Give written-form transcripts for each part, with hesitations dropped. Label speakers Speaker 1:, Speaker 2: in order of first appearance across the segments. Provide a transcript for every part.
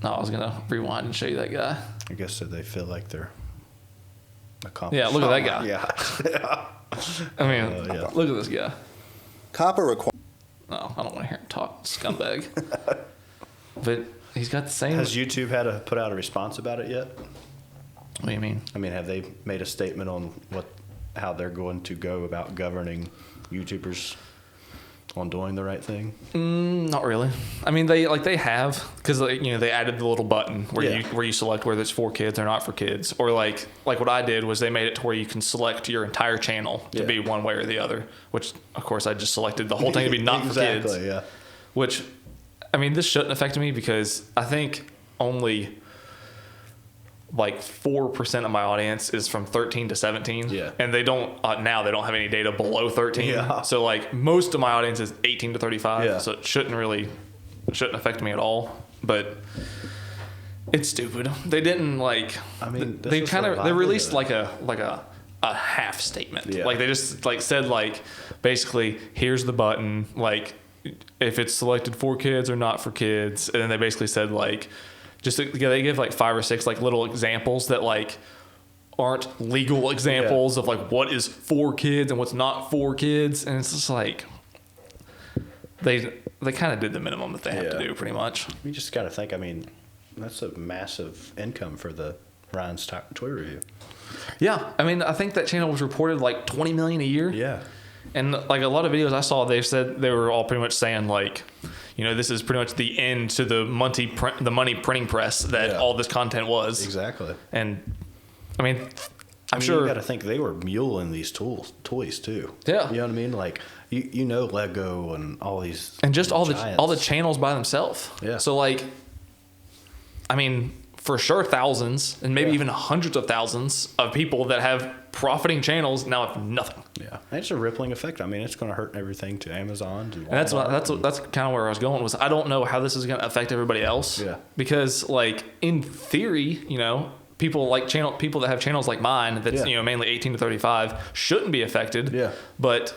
Speaker 1: No, I was gonna rewind and show you that guy.
Speaker 2: I guess that they feel like they're accomplished.
Speaker 1: Yeah, look at that guy.
Speaker 2: Yeah.
Speaker 1: I mean, look at this guy.
Speaker 3: Coppa requires.
Speaker 1: No, I don't want to hear him talk, scumbag. But he's got the same.
Speaker 2: Has YouTube had to put out a response about it yet?
Speaker 1: What do you mean?
Speaker 2: I mean, have they made a statement on how they're going to go about governing YouTubers on doing the right thing?
Speaker 1: Not really. I mean, they have, because they added the little button where you select whether it's for kids or not for kids, or like what I did was they made it to where you can select your entire channel to be one way or the other. Which of course I just selected the whole thing to be not for kids.
Speaker 2: Exactly. Yeah.
Speaker 1: Which, I mean, this shouldn't affect me because I think only like 4% of my audience is from 13 to 17.
Speaker 2: Yeah.
Speaker 1: And they don't have any data below 13.
Speaker 2: Yeah.
Speaker 1: So like most of my audience is 18 to 35.
Speaker 2: Yeah.
Speaker 1: So it shouldn't affect me at all. But it's stupid. They didn't like,
Speaker 2: I mean,
Speaker 1: they released like a half statement.
Speaker 2: Yeah.
Speaker 1: Like they just like said like, basically here's the button, like if it's selected for kids or not for kids. And then they basically said like, they give like 5 or 6 like little examples that like aren't legal examples of like what is for kids and what's not for kids, and it's just like they kind of did the minimum that they have to do pretty much.
Speaker 2: You just got to think. I mean, that's a massive income for the Ryan's Toy Review.
Speaker 1: Yeah, I mean, I think that channel was reported like 20 million a year.
Speaker 2: Yeah,
Speaker 1: and like a lot of videos I saw, they said they were all pretty much saying like, this is pretty much the end to the money printing press that all this content was.
Speaker 2: Exactly.
Speaker 1: And I mean, I'm
Speaker 2: you
Speaker 1: sure
Speaker 2: got to think they were muling these toys too.
Speaker 1: Yeah.
Speaker 2: You know what I mean? Like Lego and all these,
Speaker 1: and just all
Speaker 2: giants.
Speaker 1: the channels by themselves.
Speaker 2: Yeah.
Speaker 1: So like, I mean, for sure thousands and maybe even hundreds of thousands of people that have profiting channels now have nothing.
Speaker 2: Yeah, and it's a rippling effect. I mean, it's going to hurt everything to Amazon. To
Speaker 1: and that's kind of where I was going. Was I don't know how this is going to affect everybody else.
Speaker 2: Yeah.
Speaker 1: Because like in theory, people that have channels like mine that's mainly 18 to 35 shouldn't be affected.
Speaker 2: Yeah.
Speaker 1: But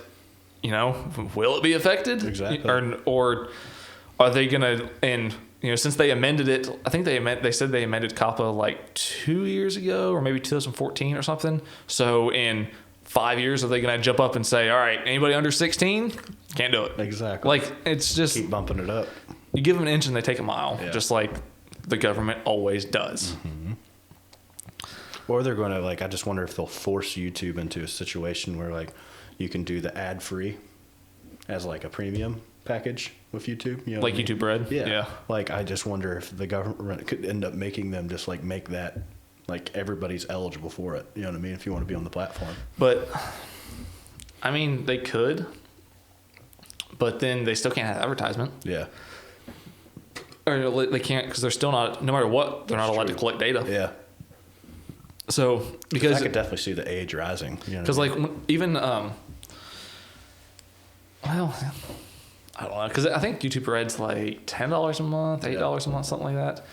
Speaker 1: will it be affected?
Speaker 2: Exactly.
Speaker 1: Or are they going to? And since they amended it, I think they said they amended Coppa like 2 years ago or maybe 2014 or something. So in 5 years, are they going to jump up and say, all right, anybody under 16 can't do it?
Speaker 2: Exactly.
Speaker 1: Like it's just
Speaker 2: keep bumping it up.
Speaker 1: You give them an inch and they take a mile, just like the government always does.
Speaker 2: Mm-hmm. Or they're going to I just wonder if they'll force YouTube into a situation where you can do the ad free as a premium package with YouTube,
Speaker 1: like YouTube Red.
Speaker 2: Yeah. I just wonder if the government could end up making them just make that everybody's eligible for it. You know what I mean? If you want to be on the platform.
Speaker 1: But I mean, they could, but then they still can't have advertisement.
Speaker 2: Yeah.
Speaker 1: Or they can't because they're still not. No matter what, they're not allowed to collect data.
Speaker 2: Yeah.
Speaker 1: So because
Speaker 2: I could definitely see the age rising.
Speaker 1: Because even well, I don't know, because I think YouTube Red's like $10 a month, $8 a month, something like that.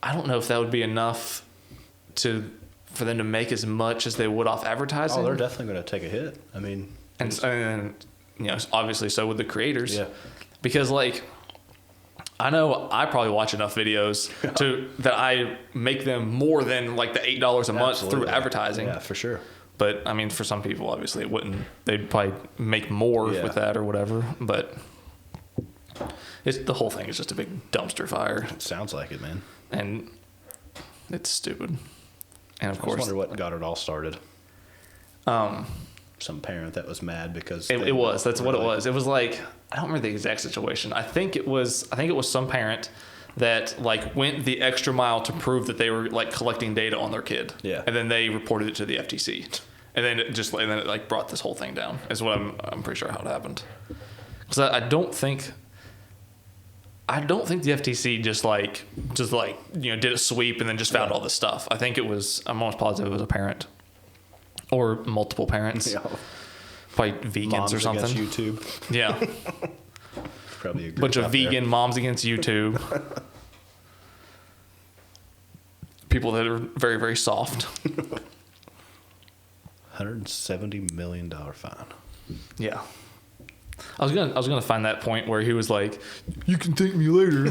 Speaker 1: I don't know if that would be enough for them to make as much as they would off advertising.
Speaker 2: Oh, they're definitely going to take a hit. I mean,
Speaker 1: and obviously so would the creators.
Speaker 2: Yeah.
Speaker 1: Because I know I probably watch enough videos that I make them more than the $8 a month through advertising.
Speaker 2: Yeah, for sure.
Speaker 1: But I mean, for some people, obviously, it wouldn't. They'd probably make more with that or whatever. But the whole thing is just a big dumpster fire.
Speaker 2: It sounds like it, man.
Speaker 1: And it's stupid. And of course,
Speaker 2: I wonder what got it all started. Some parent that was mad because
Speaker 1: it was. That's what it was. It was I don't remember the exact situation. I think it was some parent that went the extra mile to prove that they were collecting data on their kid.
Speaker 2: Yeah.
Speaker 1: And then they reported it to the FTC. And then it brought this whole thing down. Is what I'm pretty sure how it happened. Because I don't think the FTC just did a sweep and then just found all this stuff. I think I'm almost positive it was a parent or multiple parents.
Speaker 2: Yeah.
Speaker 1: Probably vegans
Speaker 2: Moms
Speaker 1: or something.
Speaker 2: Against YouTube.
Speaker 1: Yeah.
Speaker 2: Probably a
Speaker 1: bunch of vegan moms against YouTube. People that are very, very soft.
Speaker 2: $170 million fine.
Speaker 1: Yeah. I was gonna find that point where he was like, "You can thank me later,"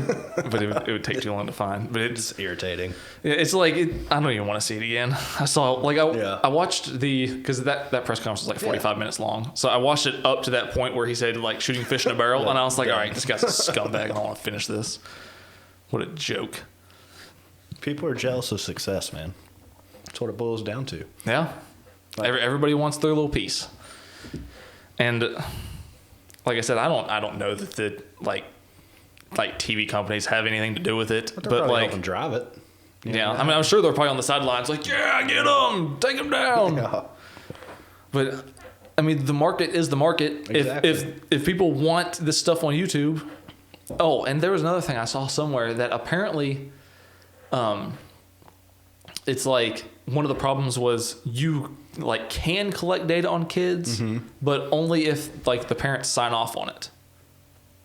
Speaker 1: but it would take too long to find. But it's
Speaker 2: irritating.
Speaker 1: It's like I don't even want to see it again. I saw like I watched because that press conference was like 45 minutes long, so I watched it up to that point where he said like shooting fish in a barrel, and I was like, all right, this guy's a scumbag. I don't want to finish this. What a joke.
Speaker 2: People are jealous of success, man. That's what it boils down to.
Speaker 1: Yeah, everybody wants their little piece, and like I said, I don't know that the like TV companies have anything to do with it,
Speaker 2: but like helping drive it.
Speaker 1: Yeah, I mean, I'm sure they're probably on the sidelines, like, yeah, get them, take them down. Yeah. But I mean, the market is the market.
Speaker 2: Exactly.
Speaker 1: If people want this stuff on YouTube. Oh, and there was another thing I saw somewhere that apparently, it's like one of the problems was you like can collect data on kids, but only if like the parents sign off on it.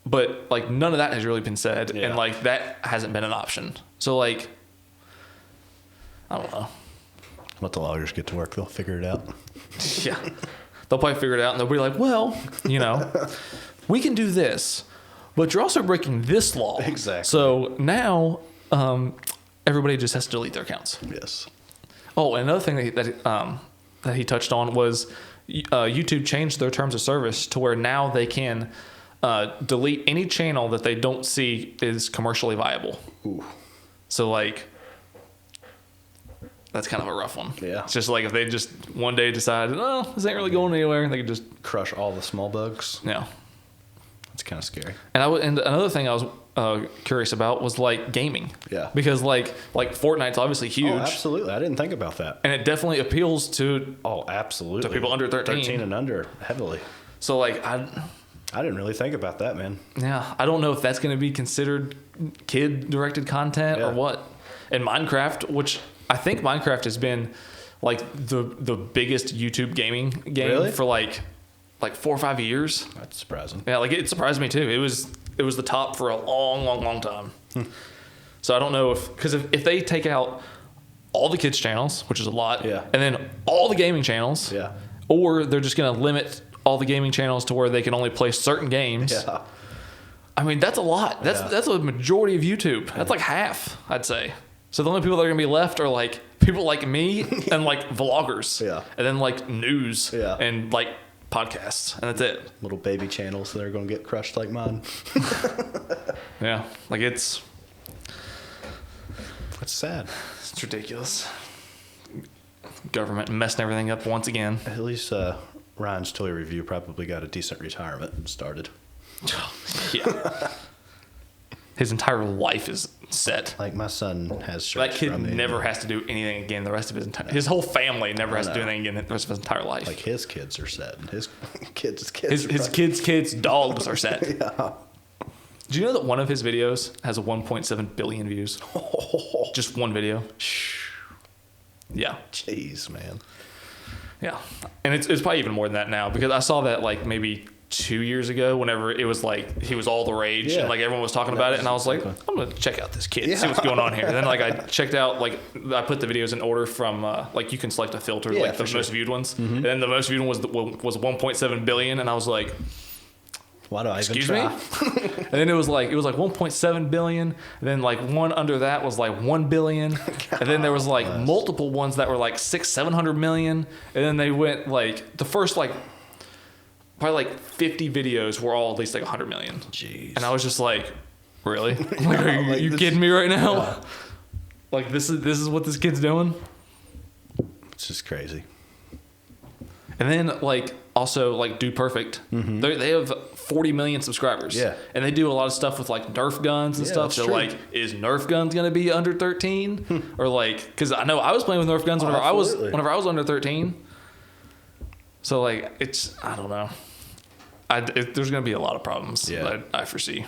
Speaker 1: But like none of that has really been said, and like that hasn't been an option. So like, I don't know.
Speaker 2: Let the lawyers get to work; they'll figure it out.
Speaker 1: Yeah, they'll probably figure it out, and they'll be like, "Well, we can do this, but you're also breaking this law."
Speaker 2: Exactly.
Speaker 1: So now, everybody just has to delete their accounts.
Speaker 2: Yes.
Speaker 1: Oh, and another thing that he touched on was YouTube changed their terms of service to where now they can delete any channel that they don't see is commercially viable.
Speaker 2: Ooh.
Speaker 1: So like, that's kind of a rough one.
Speaker 2: Yeah.
Speaker 1: It's just like if they just one day decided, oh, this ain't really going anywhere, they could just
Speaker 2: crush all the small bugs.
Speaker 1: Yeah.
Speaker 2: It's kind of scary.
Speaker 1: And another thing I was curious about was like gaming.
Speaker 2: Yeah.
Speaker 1: Because like Fortnite's obviously huge. Oh,
Speaker 2: absolutely. I didn't think about that.
Speaker 1: And it definitely appeals to
Speaker 2: absolutely
Speaker 1: to people under 13.
Speaker 2: 13 and under heavily.
Speaker 1: So like I
Speaker 2: didn't really think about that, man.
Speaker 1: Yeah, I don't know if that's going to be considered kid-directed content or what. And Minecraft, which I think Minecraft has been like the biggest YouTube gaming game for like 4 or 5 years.
Speaker 2: That's surprising.
Speaker 1: Yeah, like it surprised me too. It was the top for a long time. So I don't know because if they take out all the kids channels, which is a lot, and then all the gaming channels, or they're just going to limit all the gaming channels to where they can only play certain games. Yeah. I mean, that's a lot. That's a majority of YouTube. That's like half, I'd say. So the only people that are going to be left are like people like me and like vloggers. Yeah. And then like news and like podcasts. And that's it.
Speaker 2: Little baby channels that are going to get crushed like mine.
Speaker 1: Yeah. Like it's
Speaker 2: sad.
Speaker 1: It's ridiculous. Government messing everything up once again.
Speaker 2: At least Ryan's toy review probably got a decent retirement started.
Speaker 1: Yeah. His entire life is set.
Speaker 2: Like my son has shirts.
Speaker 1: That kid never has to do anything again the rest of his whole family never has to do anything again the rest of his entire life.
Speaker 2: Like his kids are set. His kids'
Speaker 1: kids' dogs are set. Yeah. Do you know that one of his videos has 1.7 billion views? Just one video. Yeah.
Speaker 2: Jeez, man.
Speaker 1: Yeah. And it's probably even more than that now because I saw that like maybe 2 years ago whenever it was like he was all the rage and like everyone was talking about it and I was like, I'm going to check out this kid, see what's going on here. And then like I checked out, like I put the videos in order from like you can select a filter, like the most viewed ones. And then the most viewed one was 1.7 billion and I was like,
Speaker 2: why do I even try?
Speaker 1: And then it was like 1.7 billion. And then like one under that was like 1 billion. And then there was like multiple ones that were like 600-700 million. And then they went like the first like probably like 50 videos were all at least like 100 million.
Speaker 2: Jeez.
Speaker 1: And I was just like, really? Like, are you kidding me right now? Yeah. Like this is what this kid's doing?
Speaker 2: It's just crazy.
Speaker 1: And then like also like Dude Perfect, they have 40 million subscribers. Yeah. And they do a lot of stuff with like Nerf guns and stuff. So like, is Nerf guns going to be under 13? Or like, because I know I was playing with Nerf guns whenever I was under 13. So like, I don't know. There's going to be a lot of problems that I foresee.